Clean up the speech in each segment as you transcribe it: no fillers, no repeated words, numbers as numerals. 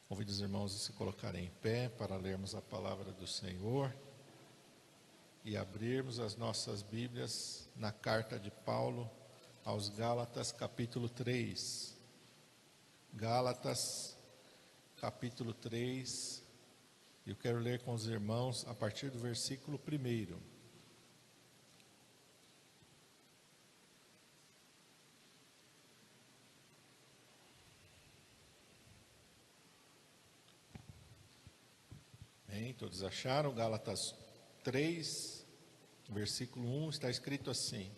Convido os irmãos a se colocarem em pé para lermos a palavra do Senhor e abrirmos as nossas Bíblias na carta de Paulo aos Gálatas, capítulo 3. Gálatas, capítulo 3. Eu quero ler com os irmãos a partir do versículo 1. Bem, todos acharam? Gálatas 3, versículo 1, está escrito assim: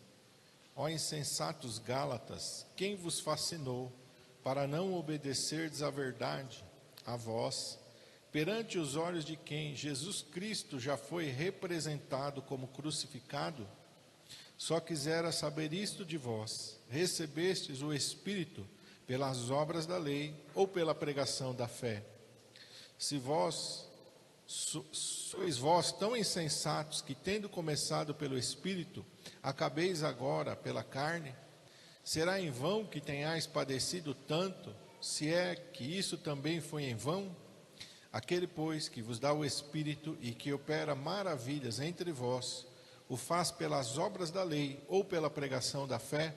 Ó insensatos Gálatas, quem vos fascinou para não obedecerdes à verdade, a vós, perante os olhos de quem Jesus Cristo já foi representado como crucificado? Só quisera saber isto de vós: recebestes o Espírito pelas obras da lei ou pela pregação da fé? Se sois vós tão insensatos que, tendo começado pelo Espírito, acabeis agora pela carne? Será em vão que tenhais padecido tanto, se é que isso também foi em vão? Aquele, pois, que vos dá o Espírito e que opera maravilhas entre vós, o faz pelas obras da lei ou pela pregação da fé?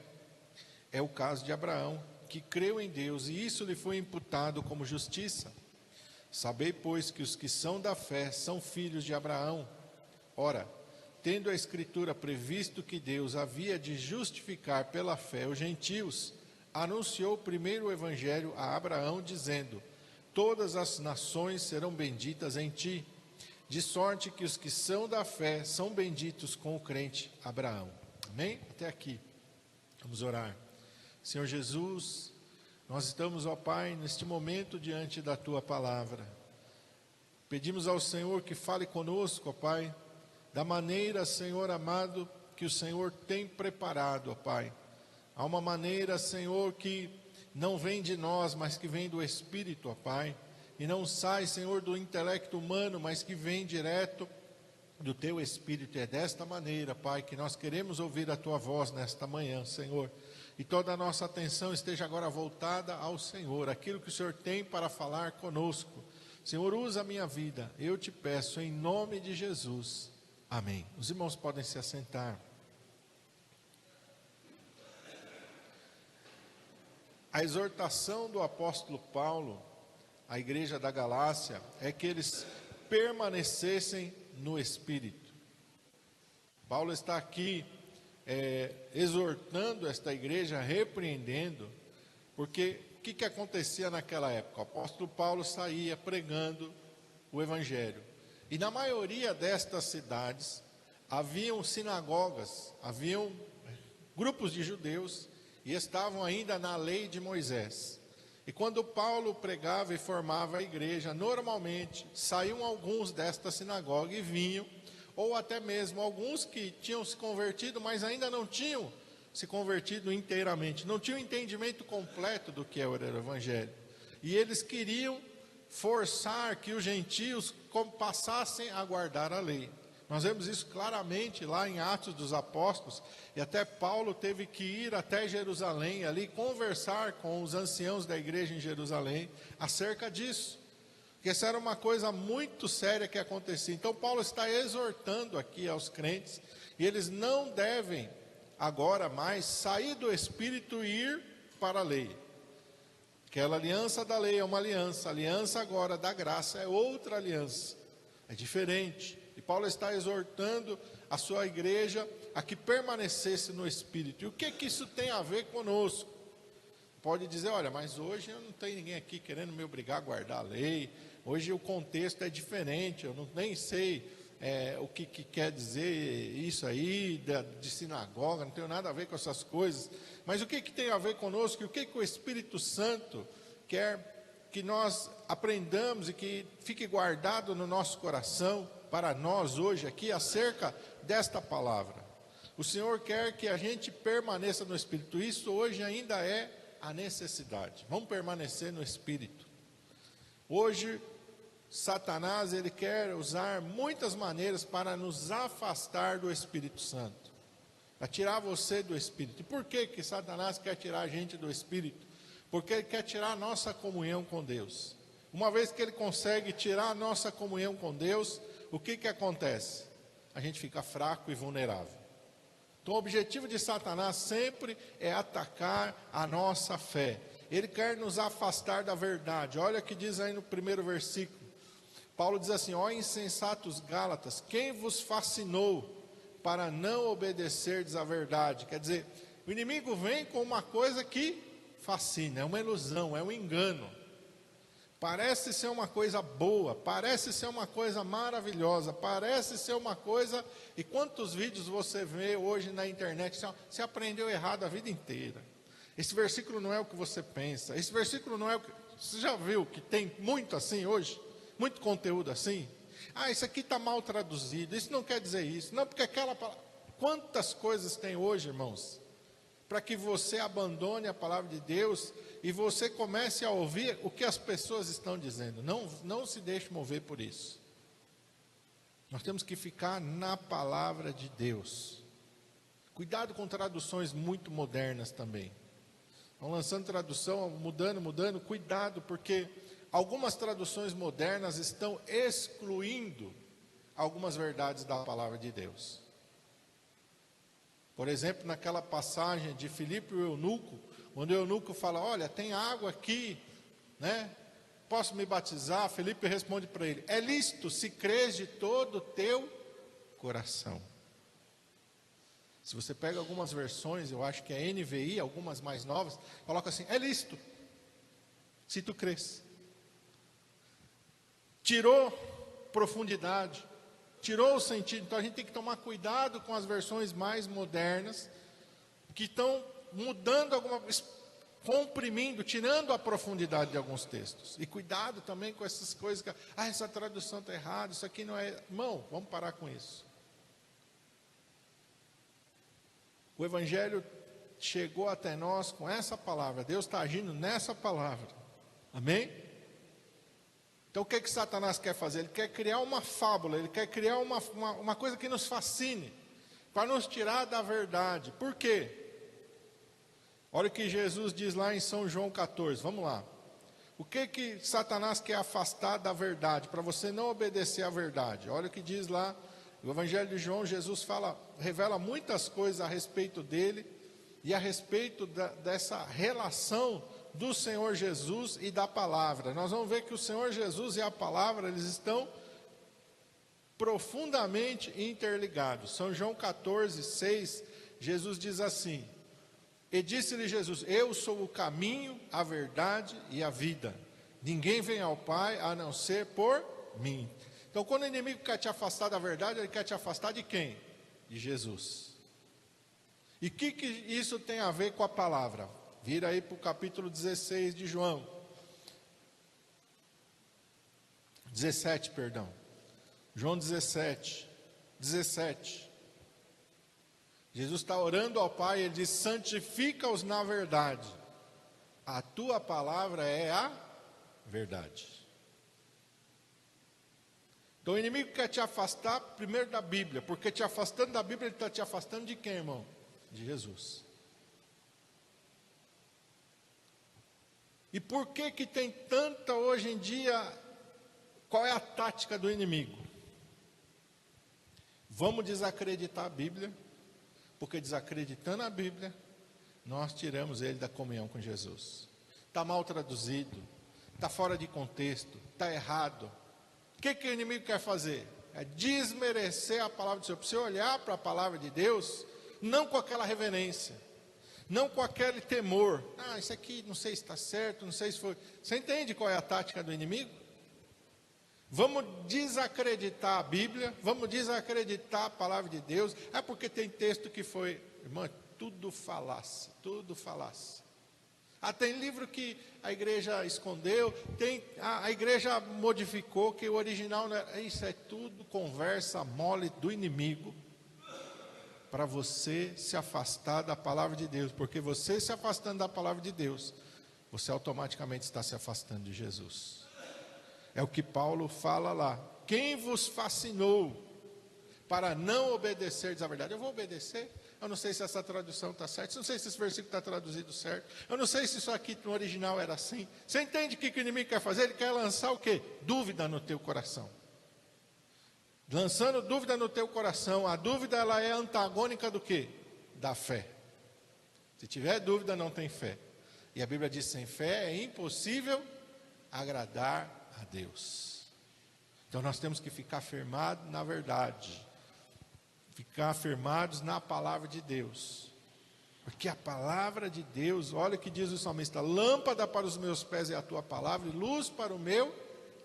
É o caso de Abraão, que creu em Deus e isso lhe foi imputado como justiça. Sabei, pois, que os que são da fé são filhos de Abraão. Ora, tendo a Escritura previsto que Deus havia de justificar pela fé os gentios, anunciou primeiro o Evangelho a Abraão, dizendo: todas as nações serão benditas em ti, de sorte que os que são da fé são benditos com o crente Abraão. Amém? Até aqui. Vamos orar. Senhor Jesus, nós estamos, ó Pai, neste momento diante da Tua palavra. Pedimos ao Senhor que fale conosco, ó Pai, da maneira, Senhor amado, que o Senhor tem preparado, ó Pai. Há uma maneira, Senhor, que não vem de nós, mas que vem do Espírito, ó Pai. E não sai, Senhor, do intelecto humano, mas que vem direto do Teu Espírito. E é desta maneira, Pai, que nós queremos ouvir a Tua voz nesta manhã, Senhor. E toda a nossa atenção esteja agora voltada ao Senhor, aquilo que o Senhor tem para falar conosco. Senhor, usa a minha vida, eu te peço em nome de Jesus. Amém. Os irmãos podem se assentar. A exortação do apóstolo Paulo à igreja da Galácia é que eles permanecessem no Espírito. Paulo está aqui exortando esta igreja, repreendendo, porque o que acontecia naquela época? O apóstolo Paulo saía pregando o Evangelho, e na maioria destas cidades haviam sinagogas, haviam grupos de judeus, e estavam ainda na lei de Moisés. E quando Paulo pregava e formava a igreja, normalmente saíam alguns desta sinagoga e vinham, ou até mesmo alguns que tinham se convertido, mas ainda não tinham se convertido inteiramente, não tinham entendimento completo do que era o Evangelho. E eles queriam forçar que os gentios passassem a guardar a lei. Nós vemos isso claramente lá em Atos dos Apóstolos, e até Paulo teve que ir até Jerusalém, ali conversar com os anciãos da igreja em Jerusalém, acerca disso. Porque essa era uma coisa muito séria que acontecia. Então Paulo está exortando aqui aos crentes, e eles não devem agora mais sair do Espírito e ir para a lei. Aquela aliança da lei é uma aliança, a aliança agora da graça é outra aliança, é diferente. E Paulo está exortando a sua igreja a que permanecesse no Espírito. E o que isso tem a ver conosco? Pode dizer, olha, mas hoje não tem ninguém aqui querendo me obrigar a guardar a lei, hoje o contexto é diferente, eu nem sei o que quer dizer isso aí, de sinagoga, não tenho nada a ver com essas coisas. Mas o que tem a ver conosco, e o que o Espírito Santo quer que nós aprendamos e que fique guardado no nosso coração, para nós hoje aqui, acerca desta palavra? O Senhor quer que a gente permaneça no Espírito, isso hoje ainda é a necessidade. Vamos permanecer no Espírito. Hoje, Satanás, ele quer usar muitas maneiras para nos afastar do Espírito Santo, para tirar você do Espírito. E por que Satanás quer tirar a gente do Espírito? Porque ele quer tirar a nossa comunhão com Deus. uma vez que ele consegue tirar a nossa comunhão com Deus, o que acontece? A gente fica fraco e vulnerável. Então o objetivo de Satanás sempre é atacar a nossa fé. Ele quer nos afastar da verdade. Olha o que diz aí no primeiro versículo. Paulo diz assim: ó insensatos Gálatas, quem vos fascinou para não obedecerdes à verdade? Quer dizer, o inimigo vem com uma coisa que fascina, é uma ilusão, é um engano. Parece ser uma coisa boa, parece ser uma coisa maravilhosa, parece ser uma coisa... E quantos vídeos você vê hoje na internet, você aprendeu errado a vida inteira. Esse versículo não é o que você pensa, esse versículo não é o que... Você já viu que tem muito assim hoje? Muito conteúdo assim? Ah, isso aqui está mal traduzido, isso não quer dizer isso. Não, porque aquela palavra... Quantas coisas tem hoje, irmãos, para que você abandone a palavra de Deus e você comece a ouvir o que as pessoas estão dizendo. Não se deixe mover por isso. Nós temos que ficar na palavra de Deus. Cuidado com traduções muito modernas também. Estão lançando tradução, mudando, cuidado, porque algumas traduções modernas estão excluindo algumas verdades da palavra de Deus. Por exemplo, naquela passagem de Filipe e o eunuco, onde o eunuco fala: olha, tem água aqui, né? Posso me batizar? Filipe responde para ele: é lícito, se crês de todo o teu coração. Se você pega algumas versões, eu acho que é NVI, algumas mais novas, coloca assim: é lícito, se tu crês. Tirou profundidade, tirou o sentido. Então a gente tem que tomar cuidado com as versões mais modernas, que estão mudando comprimindo, tirando a profundidade de alguns textos. E cuidado também com essas coisas que, essa tradução está errada, isso aqui não é... Irmão, vamos parar com isso. O Evangelho chegou até nós com essa palavra, Deus está agindo nessa palavra, amém? Então o que Satanás quer fazer? Ele quer criar uma fábula, ele quer criar uma coisa que nos fascine, para nos tirar da verdade. Por quê? Olha o que Jesus diz lá em São João 14, vamos lá. O que Satanás quer afastar da verdade, para você não obedecer à verdade? Olha o que diz lá, no Evangelho de João, Jesus revela muitas coisas a respeito dele, e a respeito dessa relação do Senhor Jesus e da palavra. Nós vamos ver que o Senhor Jesus e a palavra, eles estão profundamente interligados. São João 14, 6, Jesus diz assim: e disse-lhe Jesus: eu sou o caminho, a verdade e a vida. Ninguém vem ao Pai a não ser por mim. Então, quando o inimigo quer te afastar da verdade, ele quer te afastar de quem? De Jesus. E o que isso tem a ver com a palavra? Vira aí para o capítulo 16 de João. 17, perdão. João 17. Jesus está orando ao Pai, ele diz: santifica-os na verdade. A tua palavra é a verdade. Então o inimigo quer te afastar primeiro da Bíblia, porque te afastando da Bíblia, ele está te afastando de quem, irmão? De Jesus. E por que tem tanta hoje em dia? Qual é a tática do inimigo? Vamos desacreditar a Bíblia, porque desacreditando a Bíblia, nós tiramos ele da comunhão com Jesus. Está mal traduzido, está fora de contexto, está errado. O que o inimigo quer fazer? É desmerecer a palavra do Senhor. Para você olhar para a palavra de Deus, não com aquela reverência, não com aquele temor. Isso aqui não sei se está certo, não sei se foi. Você entende qual é a tática do inimigo? Vamos desacreditar a Bíblia, vamos desacreditar a palavra de Deus. Porque tem texto que foi, irmão, tudo falácia, tudo falácia. Tem livro que a igreja escondeu, a igreja modificou, que o original não era. Isso é tudo conversa mole do inimigo, para você se afastar da palavra de Deus, porque você se afastando da palavra de Deus, você automaticamente está se afastando de Jesus. É o que Paulo fala lá: quem vos fascinou para não obedecerdes à verdade? Eu vou obedecer? eu não sei se essa tradução está certa, eu não sei se esse versículo está traduzido certo, eu não sei se isso aqui no original era assim. Você entende o que o inimigo quer fazer? Ele quer lançar o quê? Dúvida no teu coração. Lançando dúvida no teu coração. A dúvida, ela é antagônica do quê? Da fé. Se tiver dúvida, não tem fé. E a Bíblia diz, sem fé é impossível agradar a Deus. Então nós temos que ficar firmados na verdade. Ficar firmados na palavra de Deus. Porque a palavra de Deus, olha o que diz o salmista, lâmpada para os meus pés é a tua palavra e luz para o meu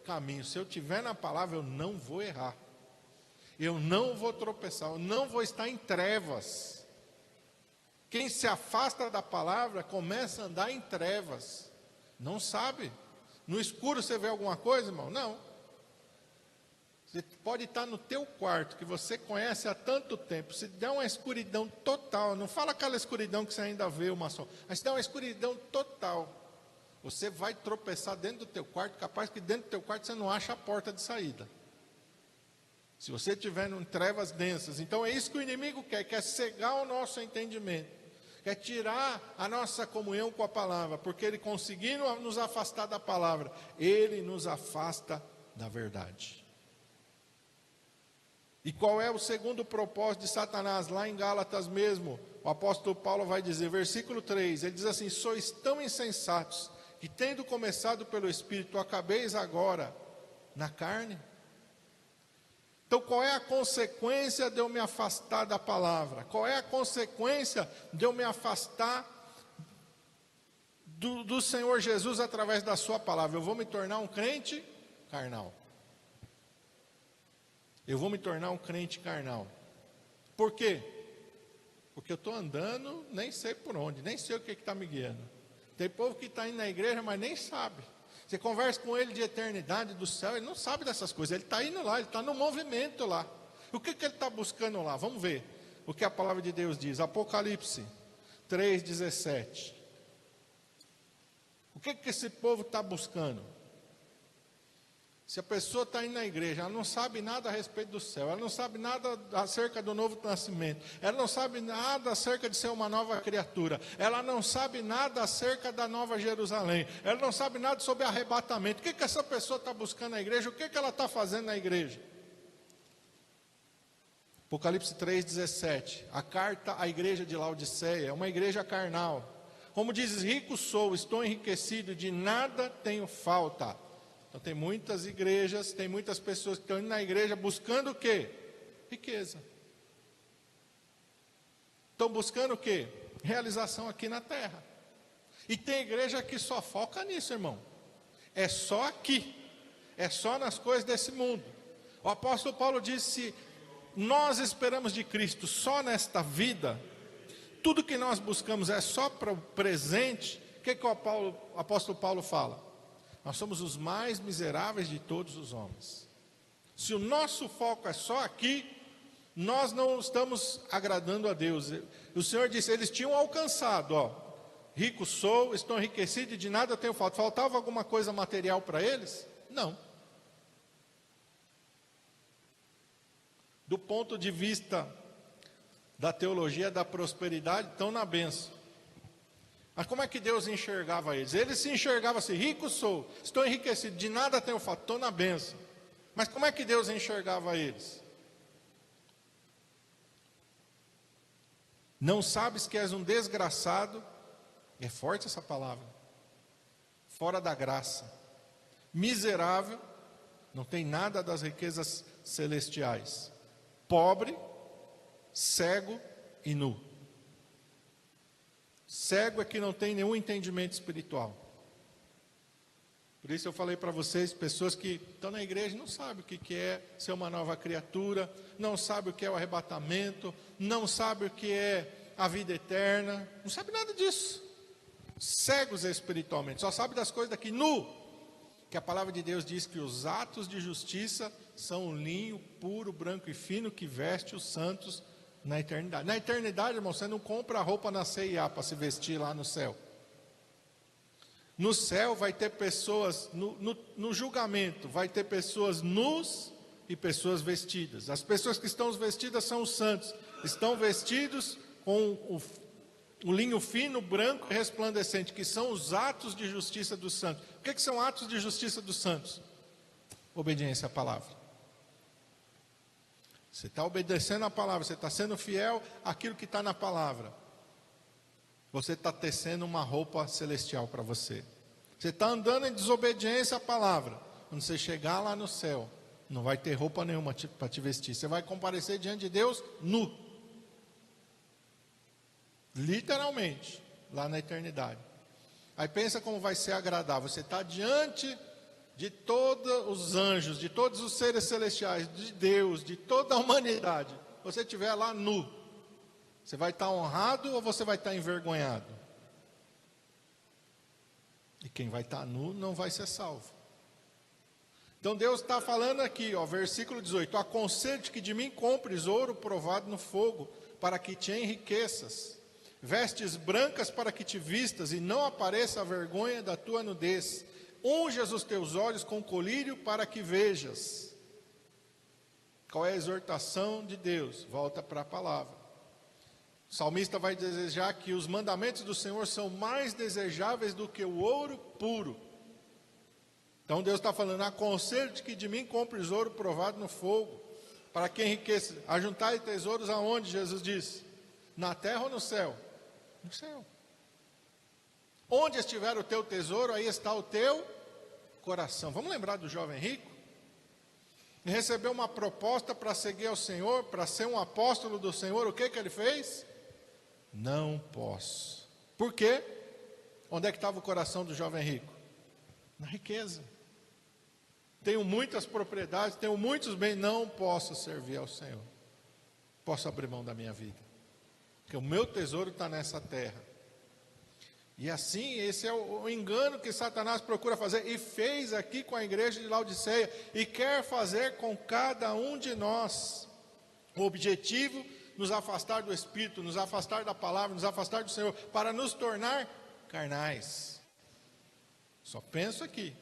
caminho. Se eu estiver na palavra, eu não vou errar. Eu não vou tropeçar, eu não vou estar em trevas. Quem se afasta da palavra começa a andar em trevas. Não sabe. No escuro você vê alguma coisa, irmão? Não. Você pode estar no teu quarto, que você conhece há tanto tempo. Se der uma escuridão total, não fala aquela escuridão que você ainda vê uma sombra, mas se der uma escuridão total, você vai tropeçar dentro do teu quarto, capaz que dentro do teu quarto você não acha a porta de saída. Se você estiver em trevas densas, então é isso que o inimigo quer cegar o nosso entendimento, quer tirar a nossa comunhão com a palavra, porque ele conseguindo nos afastar da palavra, ele nos afasta da verdade. E qual é o segundo propósito de Satanás? Lá em Gálatas mesmo, o apóstolo Paulo vai dizer, versículo 3, ele diz assim, sois tão insensatos, que tendo começado pelo Espírito, acabeis agora na carne. Então, qual é a consequência de eu me afastar da palavra? Qual é a consequência de eu me afastar do Senhor Jesus através da sua palavra? Eu vou me tornar um crente carnal. Eu vou me tornar um crente carnal. Por quê? Porque eu estou andando, nem sei por onde, nem sei o que está me guiando. Tem povo que está indo na igreja, mas nem sabe. Você conversa com ele de eternidade, do céu, ele não sabe dessas coisas. Ele está indo lá, ele está no movimento lá. O que ele está buscando lá? Vamos ver o que a palavra de Deus diz. Apocalipse 3,17. O que esse povo está buscando? Se a pessoa está indo na igreja, ela não sabe nada a respeito do céu, ela não sabe nada acerca do novo nascimento, ela não sabe nada acerca de ser uma nova criatura, ela não sabe nada acerca da nova Jerusalém, ela não sabe nada sobre arrebatamento. O que essa pessoa está buscando na igreja? O que ela está fazendo na igreja? Apocalipse 3,17, a carta à igreja de Laodiceia, é uma igreja carnal. Como dizes, rico sou, estou enriquecido, de nada tenho falta. Então tem muitas igrejas, tem muitas pessoas que estão indo na igreja buscando o quê? Riqueza. Estão buscando o quê? Realização aqui na terra. E tem igreja que só foca nisso, irmão. É só aqui. É só nas coisas desse mundo. O apóstolo Paulo disse, nós esperamos de Cristo só nesta vida, tudo que nós buscamos é só para o presente. O que o apóstolo Paulo fala? Nós somos os mais miseráveis de todos os homens. Se o nosso foco é só aqui, nós não estamos agradando a Deus. O Senhor disse, eles tinham alcançado, rico sou, estou enriquecido e de nada tenho falta. Faltava alguma coisa material para eles? Não. Do ponto de vista da teologia da prosperidade, estão na bênção. Mas como é que Deus enxergava eles? Eles se enxergavam assim, rico sou, estou enriquecido, de nada tenho falta, estou na bênção. Mas como é que Deus enxergava eles? Não sabes que és um desgraçado, é forte essa palavra, fora da graça, miserável, não tem nada das riquezas celestiais, pobre, cego e nu. Cego é que não tem nenhum entendimento espiritual. Por isso eu falei para vocês, pessoas que estão na igreja e não sabem o que é ser uma nova criatura, não sabem o que é o arrebatamento, não sabem o que é a vida eterna, não sabem nada disso. Cegos espiritualmente, só sabem das coisas daqui, nu. Que a palavra de Deus diz que os atos de justiça são um linho puro, branco e fino que veste os santos na eternidade. Na eternidade, irmão, você não compra roupa na C&A para se vestir lá no céu. No céu vai ter pessoas, no julgamento, vai ter pessoas nus e pessoas vestidas. As pessoas que estão vestidas são os santos, estão vestidos com o linho fino, branco e resplandecente, que são os atos de justiça dos santos. O que são atos de justiça dos santos? Obediência à palavra. Você está obedecendo a palavra, você está sendo fiel àquilo que está na palavra. Você está tecendo uma roupa celestial para você. Você está andando em desobediência à palavra. Quando você chegar lá no céu, não vai ter roupa nenhuma para te vestir. Você vai comparecer diante de Deus nu. Literalmente, lá na eternidade. Aí pensa como vai ser agradável. Você está diante de todos os anjos, de todos os seres celestiais, de Deus, de toda a humanidade. Você estiver lá nu. Você vai estar honrado ou você vai estar envergonhado? E quem vai estar nu não vai ser salvo. Então Deus está falando aqui, ó, versículo 18: aconselho-te que de mim compres ouro provado no fogo, para que te enriqueças, vestes brancas para que te vistas, e não apareça a vergonha da tua nudez. Unjas os teus olhos com colírio para que vejas. Qual é a exortação de Deus? Volta para a palavra. O salmista vai desejar que os mandamentos do Senhor são mais desejáveis do que o ouro puro. Então Deus está falando: aconselho-te que de mim compres ouro provado no fogo, para que enriqueça. Ajuntai tesouros aonde? Jesus disse: na terra ou no céu? No céu. Onde estiver o teu tesouro, aí está o teu coração. Vamos lembrar do jovem rico? Ele recebeu uma proposta para seguir ao Senhor, para ser um apóstolo do Senhor. O que ele fez? Não posso. Por quê? Onde é que estava o coração do jovem rico? Na riqueza. Tenho muitas propriedades, tenho muitos bens, não posso servir ao Senhor. Posso abrir mão da minha vida, porque o meu tesouro está nessa terra. E assim, esse é o engano que Satanás procura fazer, e fez aqui com a igreja de Laodiceia, e quer fazer com cada um de nós. O objetivo: nos afastar do Espírito, nos afastar da palavra, nos afastar do Senhor, para nos tornar carnais. Só penso aqui,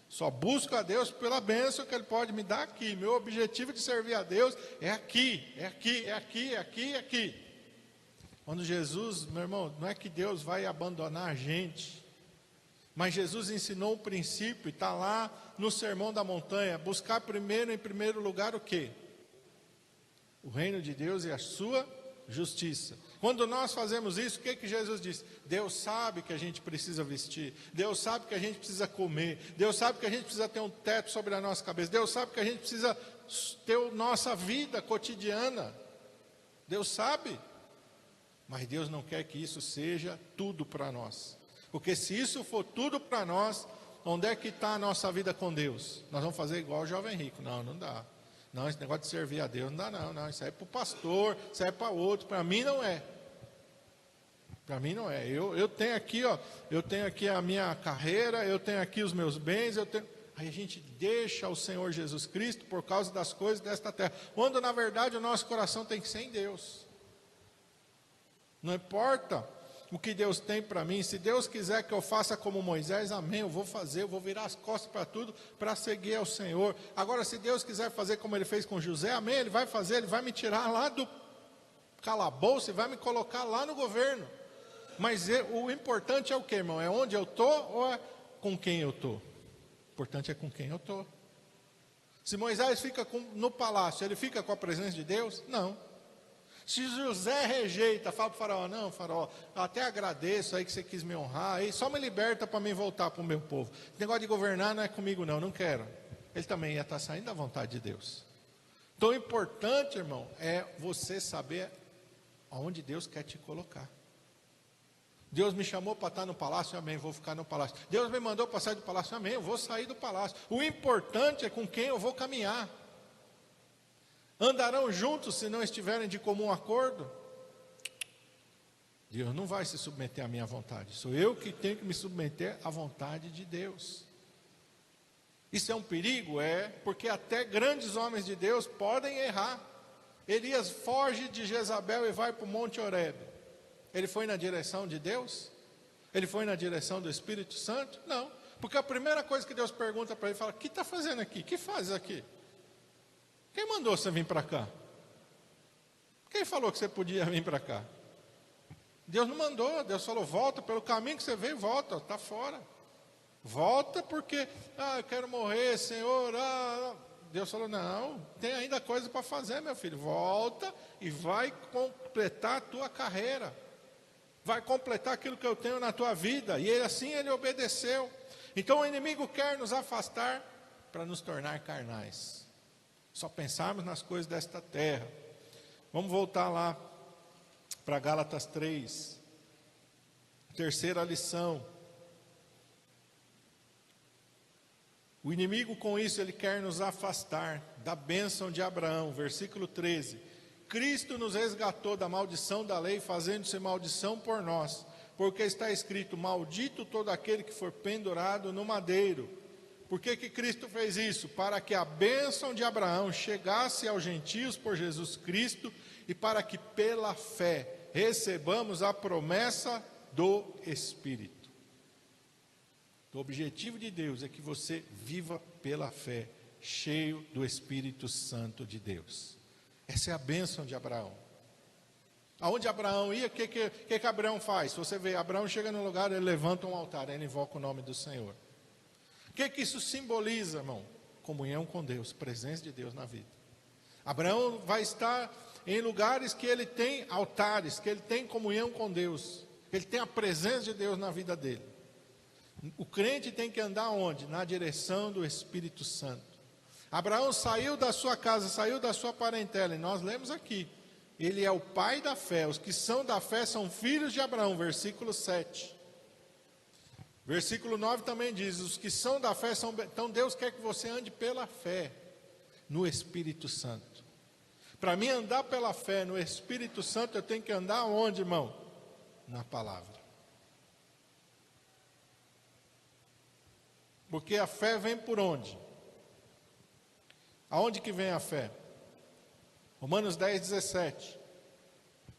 só busco a Deus pela bênção que Ele pode me dar aqui. Meu objetivo de servir a Deus é aqui, é aqui, é aqui, é aqui, é aqui. Quando Jesus, meu irmão, não é que Deus vai abandonar a gente, mas Jesus ensinou um princípio, e está lá no Sermão da Montanha: buscar primeiro, em primeiro lugar, o quê? O reino de Deus e a sua justiça. Quando nós fazemos isso, o que Jesus disse? Deus sabe que a gente precisa vestir, Deus sabe que a gente precisa comer, Deus sabe que a gente precisa ter um teto sobre a nossa cabeça, Deus sabe que a gente precisa ter nossa vida cotidiana, Deus sabe. Mas Deus não quer que isso seja tudo para nós, porque se isso for tudo para nós, onde é que está a nossa vida com Deus? Nós vamos fazer igual o jovem rico. Não dá. Não, esse negócio de servir a Deus não dá, não. Isso é para o pastor, isso é para outro. Para mim não é. Para mim não é. Eu tenho aqui, ó, eu tenho aqui a minha carreira, eu tenho aqui os meus bens, Aí a gente deixa o Senhor Jesus Cristo por causa das coisas desta terra, quando na verdade o nosso coração tem que ser em Deus. Não importa o que Deus tem para mim. Se Deus quiser que eu faça como Moisés, amém, eu vou fazer, eu vou virar as costas para tudo, para seguir ao Senhor. Agora, se Deus quiser fazer como Ele fez com José, amém, Ele vai fazer, Ele vai me tirar lá do calabouço e vai me colocar lá no governo. Mas o importante é o que, irmão? É onde eu estou ou é com quem eu estou? O importante é com quem eu estou. Se Moisés fica no palácio, ele fica com a presença de Deus? Não. Se José rejeita, fala para o faraó: não, faraó, eu até agradeço aí que você quis me honrar, aí só me liberta para mim voltar para o meu povo. Esse negócio de governar não é comigo não quero. Ele também ia estar saindo da vontade de Deus. Então o importante, irmão, é você saber aonde Deus quer te colocar. Deus me chamou para estar no palácio, amém, vou ficar no palácio. Deus me mandou para sair do palácio, amém, eu vou sair do palácio. O importante é com quem eu vou caminhar. Andarão juntos se não estiverem de comum acordo? Deus não vai se submeter à minha vontade. Sou eu que tenho que me submeter à vontade de Deus. Isso é um perigo? É, porque até grandes homens de Deus podem errar. Elias foge de Jezabel e vai para o Monte Horebe. Ele foi na direção de Deus? Ele foi na direção do Espírito Santo? Não. Porque a primeira coisa que Deus pergunta para ele, fala: o que está fazendo aqui? O que fazes aqui? Quem mandou você vir para cá? Quem falou que você podia vir para cá? Deus não mandou, Deus falou, volta pelo caminho que você veio, volta, está fora. Volta porque, eu quero morrer, Senhor. Deus falou, não, tem ainda coisa para fazer, meu filho. Volta e vai completar a tua carreira. Vai completar aquilo que eu tenho na tua vida. E assim ele obedeceu. Então o inimigo quer nos afastar para nos tornar carnais. Só pensarmos nas coisas desta terra. Vamos voltar lá para Gálatas 3. Terceira lição. O inimigo com isso ele quer nos afastar da bênção de Abraão. Versículo 13. Cristo nos resgatou da maldição da lei, fazendo-se maldição por nós. Porque está escrito, maldito todo aquele que for pendurado no madeiro. Por que Cristo fez isso? Para que a bênção de Abraão chegasse aos gentios por Jesus Cristo e para que pela fé recebamos a promessa do Espírito. O objetivo de Deus é que você viva pela fé, cheio do Espírito Santo de Deus. Essa é a bênção de Abraão. Aonde Abraão ia, o que Abraão faz? Se você vê, Abraão chega num lugar, ele levanta um altar, ele invoca o nome do Senhor. O que isso simboliza, irmão? Comunhão com Deus, presença de Deus na vida. Abraão vai estar em lugares que ele tem altares, que ele tem comunhão com Deus, que ele tem a presença de Deus na vida dele. O crente tem que andar onde? Na direção do Espírito Santo. Abraão saiu da sua casa, saiu da sua parentela, e nós lemos aqui, ele é o pai da fé, os que são da fé são filhos de Abraão, versículo 7. Versículo 9 também diz, os que são da fé são... Então Deus quer que você ande pela fé, no Espírito Santo. Para mim andar pela fé no Espírito Santo, eu tenho que andar onde, irmão? Na palavra. Porque a fé vem por onde? Aonde que vem a fé? Romanos 10, 17.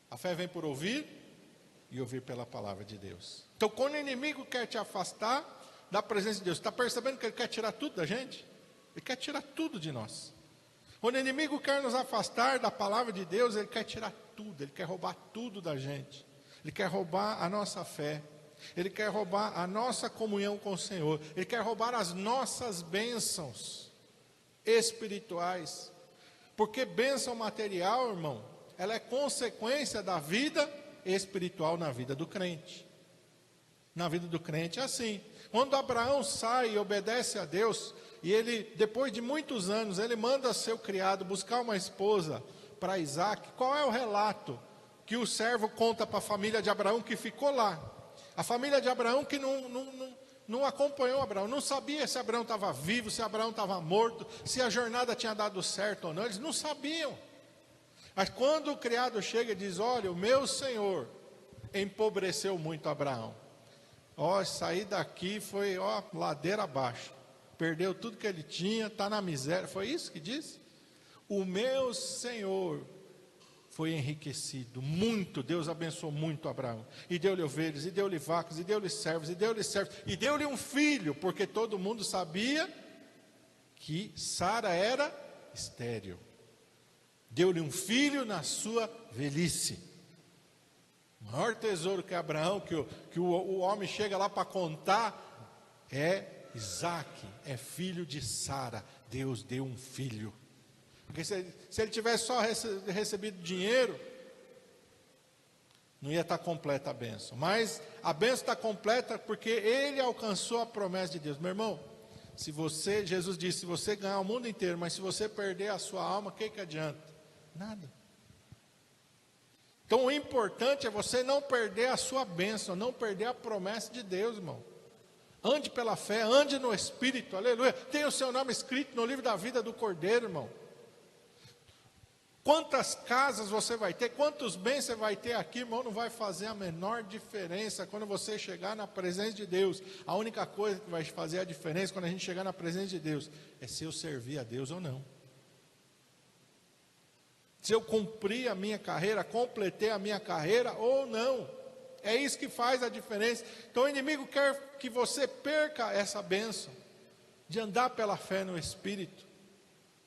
A fé vem por ouvir e ouvir pela palavra de Deus. Então, quando o inimigo quer te afastar da presença de Deus, está percebendo que ele quer tirar tudo da gente? Ele quer tirar tudo de nós. Quando o inimigo quer nos afastar da palavra de Deus, ele quer tirar tudo, ele quer roubar tudo da gente. Ele quer roubar a nossa fé. Ele quer roubar a nossa comunhão com o Senhor. Ele quer roubar as nossas bênçãos espirituais. Porque bênção material, irmão, ela é consequência da vida espiritual na vida do crente. Na vida do crente é assim. Quando Abraão sai e obedece a Deus, e ele, depois de muitos anos, ele manda seu criado buscar uma esposa para Isaac. Qual é o relato que o servo conta para a família de Abraão que ficou lá? A família de Abraão que não acompanhou Abraão, não sabia se Abraão estava vivo, se Abraão estava morto, se a jornada tinha dado certo ou não, eles não sabiam. Mas quando o criado chega e diz, olha, o meu senhor empobreceu muito Abraão. Sair daqui foi, ladeira abaixo. Perdeu tudo que ele tinha, está na miséria. Foi isso que disse? O meu senhor foi enriquecido muito, Deus abençoou muito Abraão, e deu-lhe ovelhas, e deu-lhe vacas, e deu-lhe servos, e deu-lhe um filho, porque todo mundo sabia que Sara era estéril. Deu-lhe um filho na sua velhice. O maior tesouro que Abraão, que o homem chega lá para contar, é Isaac, é filho de Sara. Deus deu um filho. Porque se ele tivesse só recebido dinheiro, não ia estar completa a bênção. Mas a bênção está completa porque ele alcançou a promessa de Deus. Meu irmão, Jesus disse, se você ganhar o mundo inteiro, mas se você perder a sua alma, o que adianta? Nada. Então o importante é você não perder a sua bênção, não perder a promessa de Deus, irmão. Ande pela fé, ande no Espírito, aleluia. Tenha o seu nome escrito no livro da vida do Cordeiro, irmão. Quantas casas você vai ter, quantos bens você vai ter aqui, irmão, não vai fazer a menor diferença quando você chegar na presença de Deus. A única coisa que vai fazer a diferença quando a gente chegar na presença de Deus é se eu servir a Deus ou não. Se eu cumprir a minha carreira, completei a minha carreira ou não. É isso que faz a diferença. Então o inimigo quer que você perca essa bênção de andar pela fé no Espírito.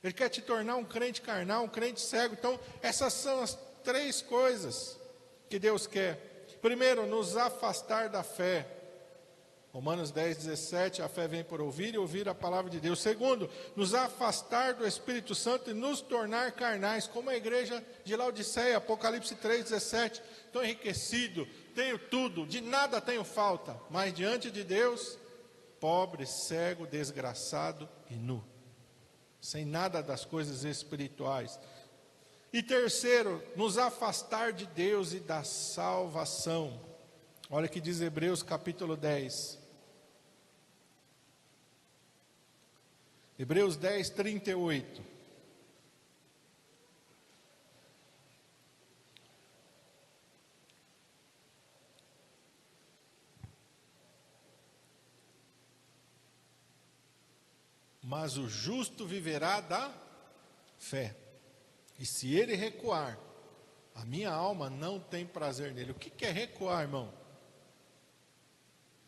Ele quer te tornar um crente carnal, um crente cego. Então essas são as 3 coisas que Deus quer. Primeiro, nos afastar da fé. Romanos 10, 17, a fé vem por ouvir e ouvir a palavra de Deus. Segundo, nos afastar do Espírito Santo e nos tornar carnais, como a igreja de Laodiceia, Apocalipse 3, 17. Estou enriquecido, tenho tudo, de nada tenho falta, mas diante de Deus, pobre, cego, desgraçado e nu, sem nada das coisas espirituais. E terceiro, nos afastar de Deus e da salvação. Olha o que diz Hebreus capítulo 10. Hebreus 10, 38. Mas o justo viverá da fé. E se ele recuar, a minha alma não tem prazer nele. O que é recuar, irmão?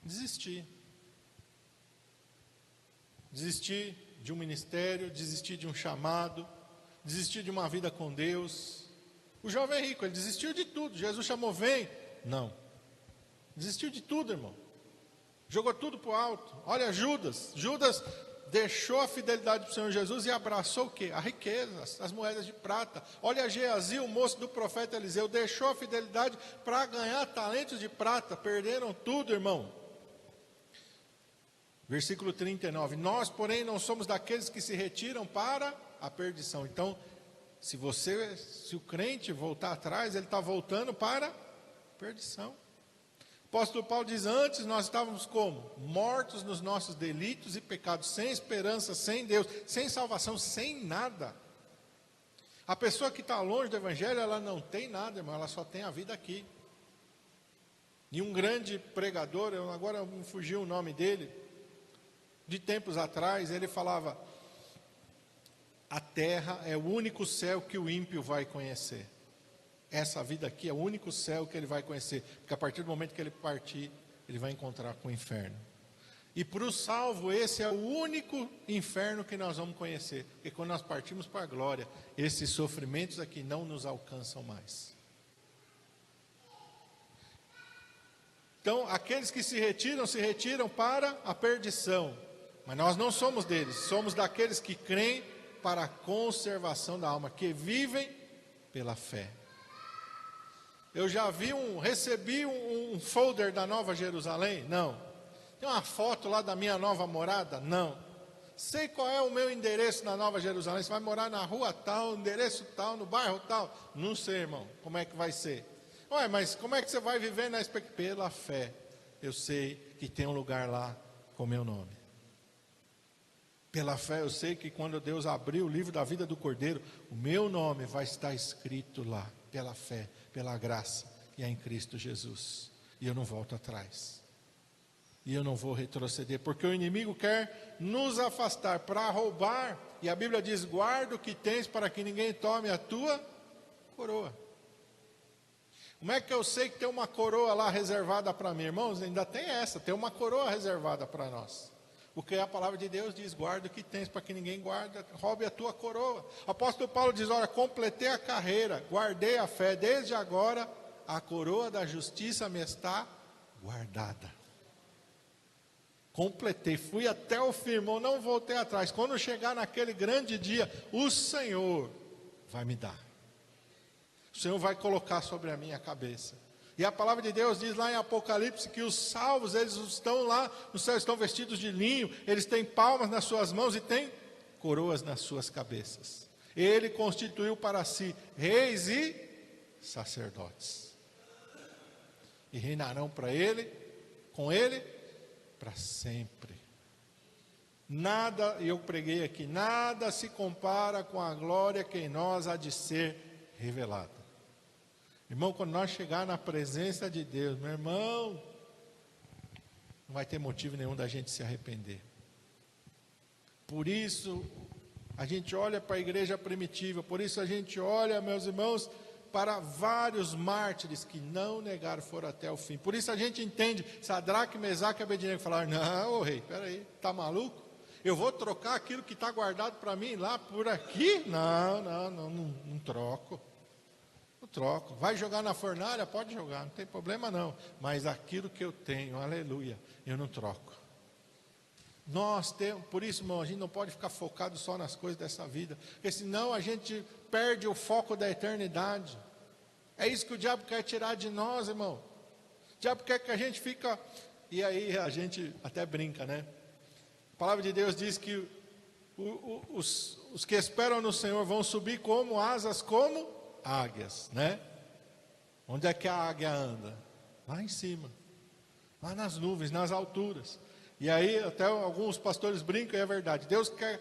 Desistir. Desistir de um ministério, desistir de um chamado, desistir de uma vida com Deus. O jovem rico, ele desistiu de tudo. Jesus chamou, vem. Não. Desistiu de tudo, irmão. Jogou tudo para o alto. Olha Judas. Judas deixou a fidelidade para o Senhor Jesus e abraçou o quê? A riqueza, as moedas de prata. Olha Geazi, o moço do profeta Eliseu, deixou a fidelidade para ganhar talentos de prata. Perderam tudo, irmão. Versículo 39, nós, porém, não somos daqueles que se retiram para a perdição. Então, se o crente voltar atrás, ele está voltando para a perdição. O apóstolo Paulo diz, antes nós estávamos como? Mortos nos nossos delitos e pecados, sem esperança, sem Deus, sem salvação, sem nada. A pessoa que está longe do evangelho, ela não tem nada, irmão, ela só tem a vida aqui. E um grande pregador, agora me fugiu o nome dele, de tempos atrás, ele falava, a terra é o único céu que o ímpio vai conhecer. Essa vida aqui é o único céu que ele vai conhecer, porque a partir do momento que ele partir, ele vai encontrar com o inferno. E para o salvo, esse é o único inferno que nós vamos conhecer, porque quando nós partimos para a glória, esses sofrimentos aqui não nos alcançam mais. Então, aqueles que se retiram para a perdição. Mas nós não somos deles, somos daqueles que creem para a conservação da alma, que vivem pela fé. Eu já recebi um folder da Nova Jerusalém? Não. Tem uma foto lá da minha nova morada? Não. Sei qual é o meu endereço na Nova Jerusalém, você vai morar na rua tal, endereço tal, no bairro tal? Não sei, irmão, como é que vai ser? Ué, mas como é que você vai viver na expectativa? Pela fé, eu sei que tem um lugar lá com meu nome. Pela fé eu sei que quando Deus abrir o livro da vida do Cordeiro, o meu nome vai estar escrito lá, pela fé, pela graça, e é em Cristo Jesus. E eu não volto atrás. E eu não vou retroceder, porque o inimigo quer nos afastar para roubar. E a Bíblia diz, guarda o que tens para que ninguém tome a tua coroa. Como é que eu sei que tem uma coroa lá reservada para mim? Irmãos, ainda tem essa, tem uma coroa reservada para nós. Porque a palavra de Deus diz, guarda o que tens para que ninguém roube a tua coroa. O apóstolo Paulo diz, olha, completei a carreira, guardei a fé, desde agora a coroa da justiça me está guardada. Completei, fui até o fim, irmão, não voltei atrás. Quando chegar naquele grande dia, o Senhor vai me dar. O Senhor vai colocar sobre a minha cabeça. E a palavra de Deus diz lá em Apocalipse que os salvos, eles estão lá no céu, estão vestidos de linho, eles têm palmas nas suas mãos e têm coroas nas suas cabeças. Ele constituiu para si reis e sacerdotes. E reinarão com ele, para sempre. Nada, e eu preguei aqui, nada se compara com a glória que em nós há de ser revelada. Irmão, quando nós chegar na presença de Deus, meu irmão, não vai ter motivo nenhum da gente se arrepender. Por isso, a gente olha para a igreja primitiva, por isso a gente olha, meus irmãos, para vários mártires que não negaram, foram até o fim. Por isso a gente entende, Sadraque, Mesaque e Abednego falaram, não, rei, peraí, está maluco? Eu vou trocar aquilo que está guardado para mim lá por aqui? Não troco. não troco. Vai jogar na fornalha? Pode jogar, não tem problema não. Mas aquilo que eu tenho, aleluia, eu não troco. Nós temos, por isso, irmão, a gente não pode ficar focado só nas coisas dessa vida, porque senão a gente perde o foco da eternidade. É isso que o diabo quer tirar de nós, irmão. O diabo quer que a gente fica, e aí a gente até brinca, né? A palavra de Deus diz que os que esperam no Senhor vão subir como asas, como águias, né? Onde é que a águia anda? Lá em cima, lá nas nuvens, nas alturas. E aí até alguns pastores brincam, e é verdade. Deus quer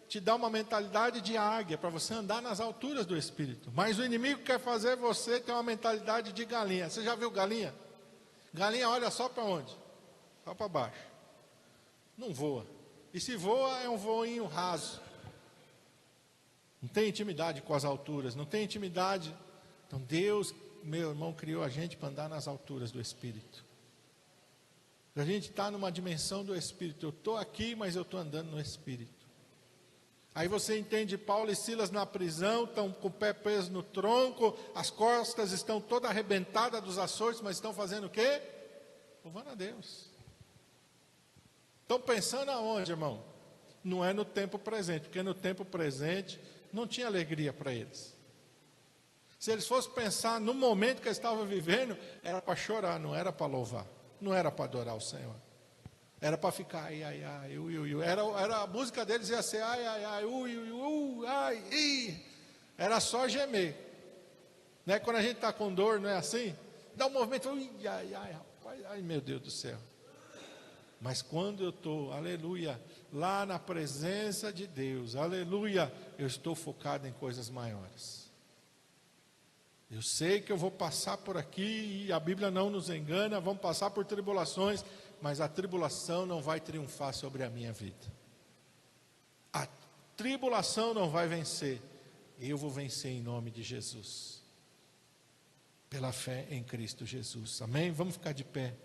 te dar uma mentalidade de águia, para você andar nas alturas do Espírito. Mas o inimigo quer fazer você ter uma mentalidade de galinha. Você já viu galinha? Galinha olha só para onde? Só para baixo. Não voa. E se voa, é um voinho raso. Não tem intimidade com as alturas, não tem intimidade. Então Deus, meu irmão, criou a gente para andar nas alturas do Espírito. A gente está numa dimensão do Espírito. Eu estou aqui, mas eu estou andando no Espírito. Aí você entende, Paulo e Silas na prisão, estão com o pé preso no tronco, as costas estão todas arrebentadas dos açoites, mas estão fazendo o quê? Louvando a Deus. Estão pensando aonde, irmão? Não é no tempo presente, porque no tempo presente não tinha alegria para eles. Se eles fossem pensar no momento que eles estavam vivendo, era para chorar, não era para louvar, não era para adorar o Senhor. Era para ficar ai, ai, ai, ui, ui, ui. Era a música deles ia ser ai, ai, ai, ui, ui, ui, ai, i. Era só gemer. Né? Quando a gente está com dor, não é assim? Dá um movimento, ui, ai, ai, rapaz, ai, meu Deus do céu. Mas quando eu estou, aleluia, lá na presença de Deus, aleluia, eu estou focado em coisas maiores. Eu sei que eu vou passar por aqui, e a Bíblia não nos engana, vamos passar por tribulações, mas a tribulação não vai triunfar sobre a minha vida. A tribulação não vai vencer, eu vou vencer em nome de Jesus. Pela fé em Cristo Jesus, amém? Vamos ficar de pé.